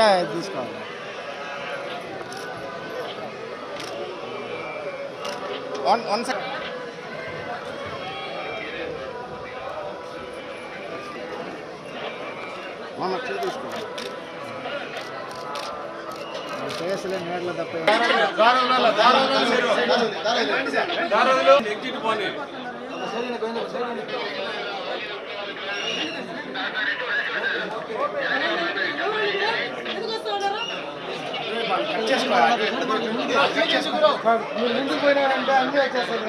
అట్టా తీసుకోవాలి. One second తీసుకోవాలి. కేసులే నేర్లు తప్ప ముందుకు పోయినారంటే అన్నీ వచ్చేస్తారు.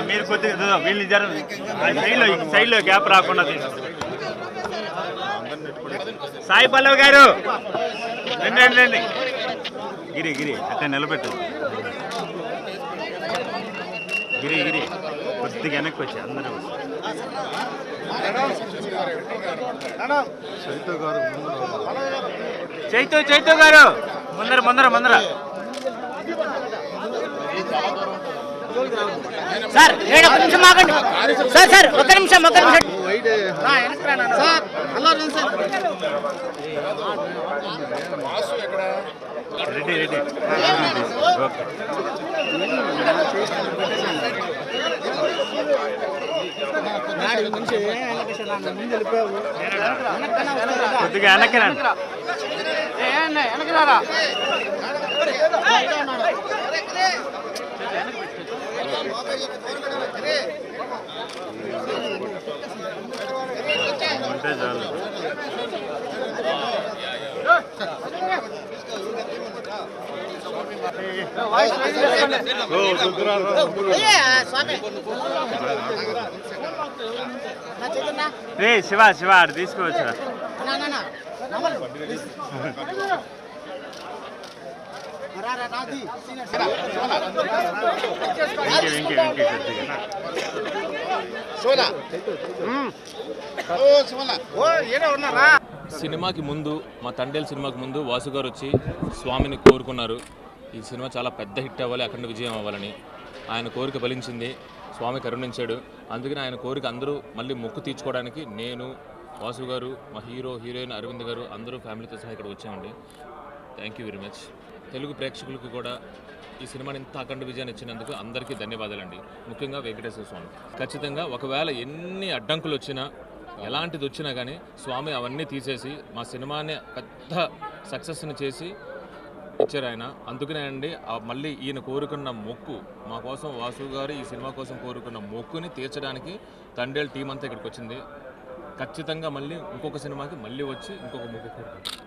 మీరు కొద్దిగా వీళ్ళు సైడ్లో గ్యాప్ రాకుండా సాయి పల్లవి గారు రండి రండి. గిరి గిరి అట్లా నిలబెట్టు. గిరి గిరి కొద్దిగా వెనక్కి వచ్చి అందరూ. చైతు గారు ముందర ముందర ముందర. సార్ ఒక నిమిషం ఆగండి సార్. ఒక నిమిషం రెడ్డి రెడ్డి. కొద్దిగా వెనక్కి రండి. అంటే చాలు. రే శివ అటు తీసుకోవచ్చు. సినిమాకి ముందు మా తండేల్ సినిమాకి ముందు వాసు గారు వచ్చి స్వామిని కోరుకున్నారు. ఈ సినిమా చాలా పెద్ద హిట్ అవ్వాలి, అఖండ విజయం అవ్వాలని. ఆయన కోరిక ఫలించింది, స్వామి కరుణించాడు. అందుకని ఆయన కోరిక అందరూ మళ్ళీ మొక్కు తీర్చుకోవడానికి నేను, వాసు గారు, మా హీరోయిన్ అరవింద్ గారు అందరూ ఫ్యామిలీతో సహా ఇక్కడ వచ్చామండి. Thank you very much. Telugu ప్రేక్షకులకి కూడా ఈ సినిమాని ఇంత అఖండ విజయాన్ని ఇచ్చినందుకు అందరికీ ధన్యవాదాలండి. ముఖ్యంగా వెంకటేశ్వర స్వామి. ఖచ్చితంగా ఒకవేళ ఎన్ని అడ్డంకులు వచ్చినా, ఎలాంటిది వచ్చినా కానీ స్వామి అవన్నీ తీసేసి మా సినిమాని పెద్ద సక్సెస్ని చేసి ఇచ్చారు ఆయన. అందుకనే అండి మళ్ళీ ఈయన కోరుకున్న మొక్కు మా కోసం, వాసు గారు ఈ సినిమా కోసం కోరుకున్న మొక్కుని తీర్చడానికి తండేల్ టీం అంతా ఇక్కడికి వచ్చింది. ఖచ్చితంగా మళ్ళీ ఇంకొక సినిమాకి మళ్ళీ వచ్చి ఇంకొక మొక్కు కోరుకుంటాం.